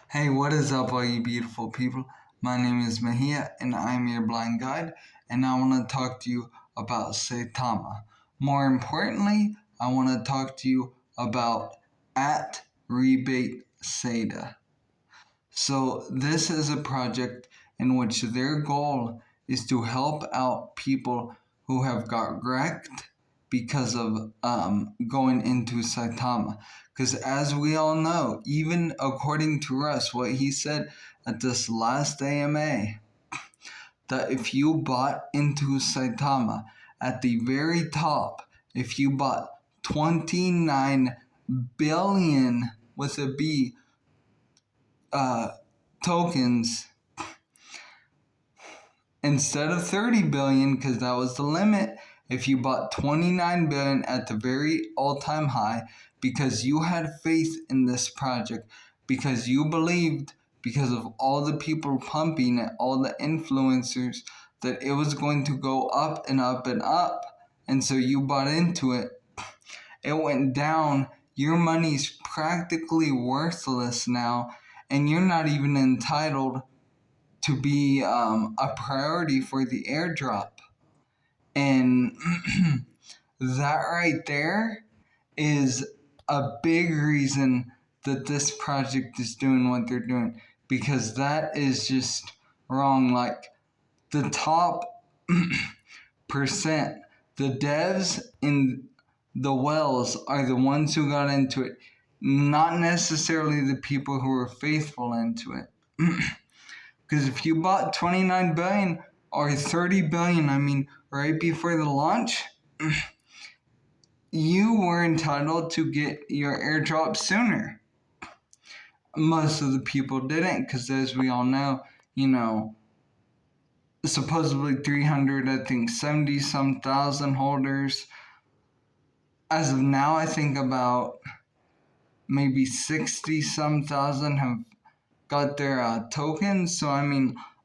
Hey, what is up, all you beautiful people? My name is Mahia, and I'm your blind guide, and I want to talk to you about Saitama. More importantly, I want to talk to you about at Rebate Seda. So, this is a project in which their goal is to help out people who have got wrecked because of going into Saitama. Because as we all know, even according to Russ, what he said at this last AMA, that if you bought into Saitama at the very top, if you bought 29 billion with a B tokens instead of 30 billion, because that was the limit, if you bought 29 billion at the very all-time high because you had faith in this project, because you believed, because of all the people pumping it, all the influencers, that it was going to go up and up and up, and so you bought into it, it went down. Your money's practically worthless now, and you're not even entitled to be a priority for the airdrop. And that right there is a big reason that this project is doing what they're doing, because that is just wrong. Like, the top percent, the devs in the wells are the ones who got into it, not necessarily the people who were faithful into it. Because if you bought 29 billion or 30 billion, right before the launch, you were entitled to get your airdrop sooner. Most of the people didn't, because as we all know, supposedly 70 some thousand holders. As of now, I think about maybe 60 some thousand have got their tokens. So,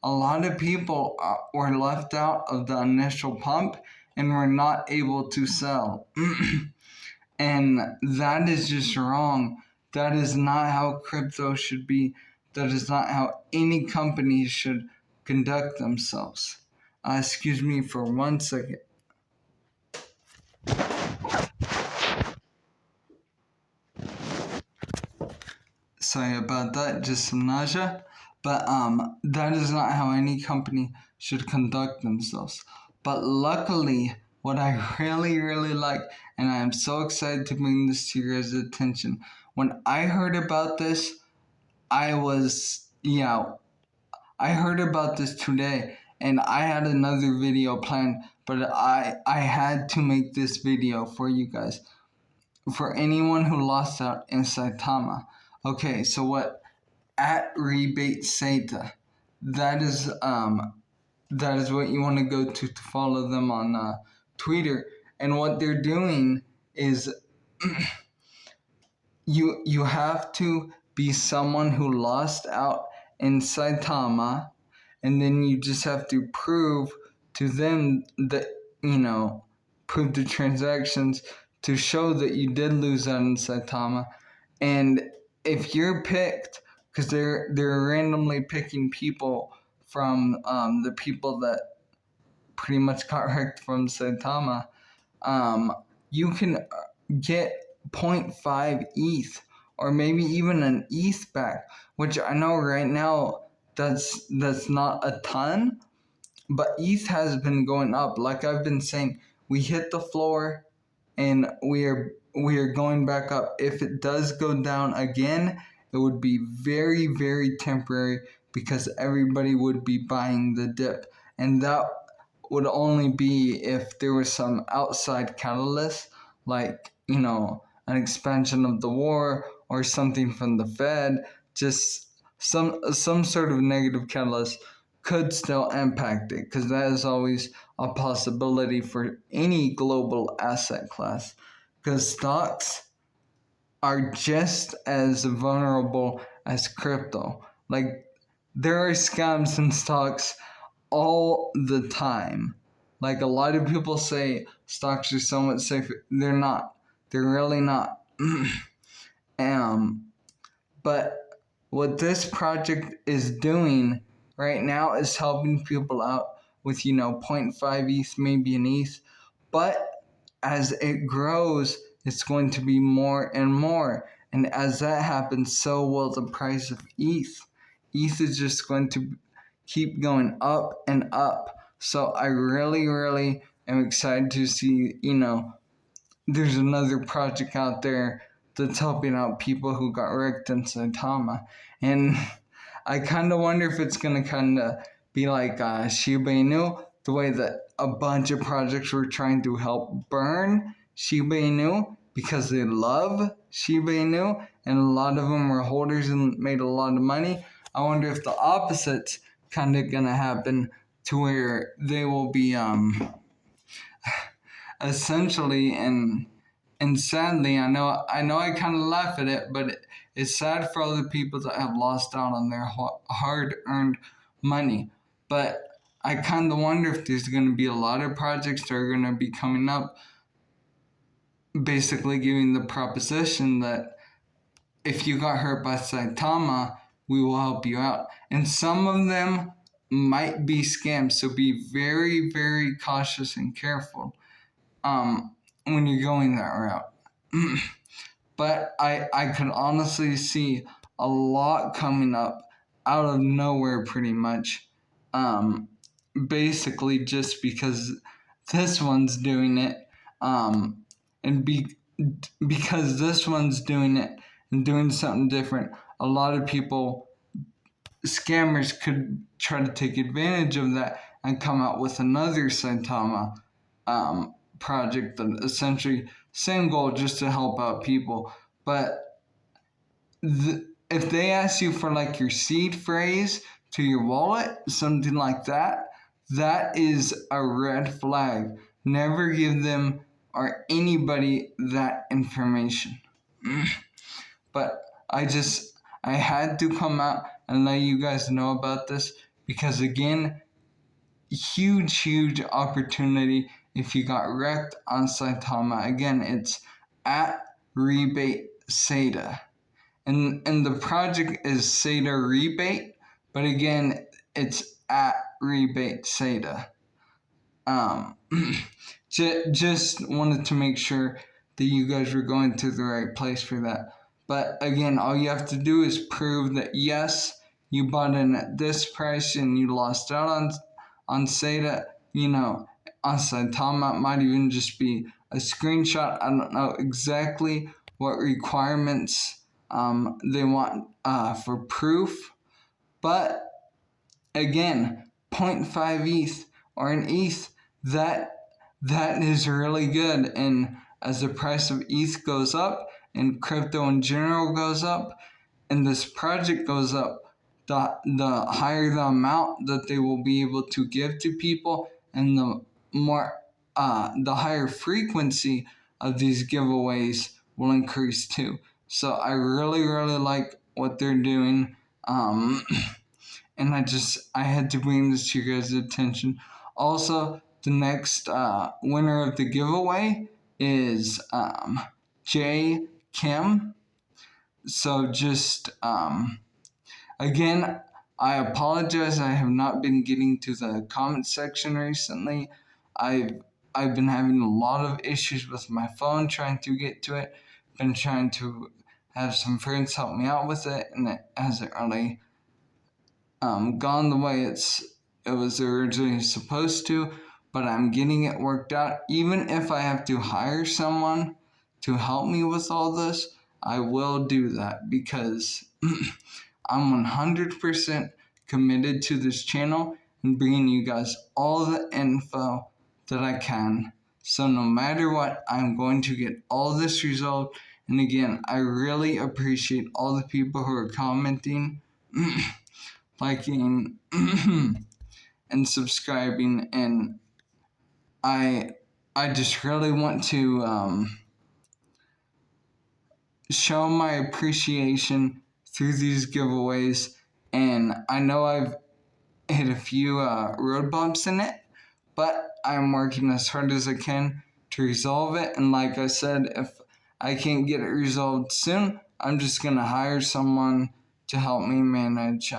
a lot of people were left out of the initial pump and were not able to sell. And that is just wrong. That is not how crypto should be. That is not how any company should conduct themselves. Excuse me for 1 second. Sorry about that, just some nausea. But that is not how any company should conduct themselves. But luckily, what I really, really like, and I am so excited to bring this to your guys' attention, when I heard about this, I heard about this today, and I had another video planned, but I had to make this video for you guys. For anyone who lost out in Saitama. Okay, so what at Rebate Seta, that is what you want to go to follow them on Twitter. And what they're doing is you have to be someone who lost out in Saitama, and then you just have to prove to them that, prove the transactions to show that you did lose out in Saitama. And if you're picked, because they're randomly picking people from the people that pretty much got wrecked from Saitama, you can get 0.5 ETH or maybe even an ETH back, which I know right now that's not a ton, but ETH has been going up. Like I've been saying, we hit the floor and we are going back up. If it does go down again, it would be very, very temporary, because everybody would be buying the dip, and that would only be if there was some outside catalyst, like, an expansion of the war or something from the Fed. Just some sort of negative catalyst could still impact it, because that is always a possibility for any global asset class, because stocks are just as vulnerable as crypto. Like, there are scams in stocks all the time. Like, a lot of people say stocks are so much safer. They're not. They're really not. But what this project is doing right now is helping people out with 0.5 ETH, maybe an ETH, but as it grows, it's going to be more and more. And as that happens, so will the price of ETH. ETH is just going to keep going up and up. So I really, really am excited to see, there's another project out there that's helping out people who got wrecked in Saitama. And I kind of wonder if it's going to kind of be like Shiba Inu, the way that a bunch of projects were trying to help burn Shiba Inu because they love Shiba Inu, and a lot of them were holders and made a lot of money. I wonder if the opposite's kind of going to happen, to where they will be essentially, and sadly, I know I kind of laugh at it, but it's sad for other people that have lost out on their hard-earned money. But I kind of wonder if there's going to be a lot of projects that are going to be coming up, basically giving the proposition that if you got hurt by Saitama, we will help you out. And some of them might be scams, so be very, very cautious and careful when you're going that route. But I could honestly see a lot coming up out of nowhere, pretty much. Basically just because this one's doing it, because this one's doing it and doing something different, a lot of scammers could try to take advantage of that and come out with another Saitama project that essentially same goal, just to help out people. But if they ask you for like your seed phrase to your wallet, something like that, that is a red flag. Never give them or anybody that information. But I had to come out and let you guys know about this, because again, huge opportunity if you got wrecked on Saitama. Again, it's at Rebate SATA. And the project is SATA Rebate, but again, it's at Rebate SATA. Just wanted to make sure that you guys were going to the right place for that. But again, all you have to do is prove that yes, you bought in at this price and you lost out on SATA, on Saitama. It might even just be a screenshot. I don't know exactly what requirements they want for proof. But again, 0.5 ETH or an ETH, that is really good. And as the price of ETH goes up and crypto in general goes up and this project goes up, the higher the amount that they will be able to give to people, and the higher frequency of these giveaways will increase too. So I really like what they're doing, and I had to bring this to you guys' attention. Also, the next winner of the giveaway is J. Kim. So just again, I apologize. I have not been getting to the comment section recently. I've been having a lot of issues with my phone trying to get to it. Been trying to have some friends help me out with it, and it hasn't really gone the way it was originally supposed to. But I'm getting it worked out. Even if I have to hire someone to help me with all this, I will do that, because I'm 100% committed to this channel and bringing you guys all the info that I can. So no matter what, I'm going to get all this resolved. And again, I really appreciate all the people who are commenting, liking, and subscribing. And I just really want to show my appreciation through these giveaways. And I know I've hit a few road bumps in it, but I'm working as hard as I can to resolve it. And like I said, if I can't get it resolved soon, I'm just going to hire someone to help me manage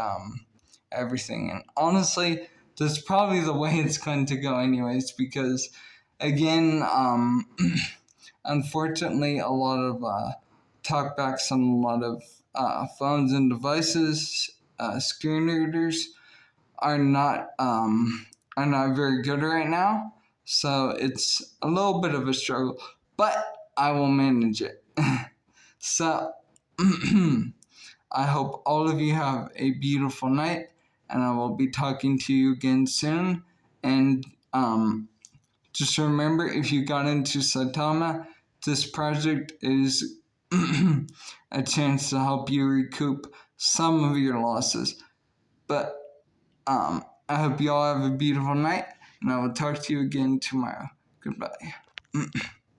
everything. And honestly, that's probably the way it's going to go anyways, because again, unfortunately, a lot of talkbacks on a lot of phones and devices, screen readers, are not very good right now. So it's a little bit of a struggle, but I will manage it. So I hope all of you have a beautiful night, and I will be talking to you again soon. And just remember, if you got into Saitama, this project is a chance to help you recoup some of your losses. But I hope you all have a beautiful night, and I will talk to you again tomorrow. Goodbye.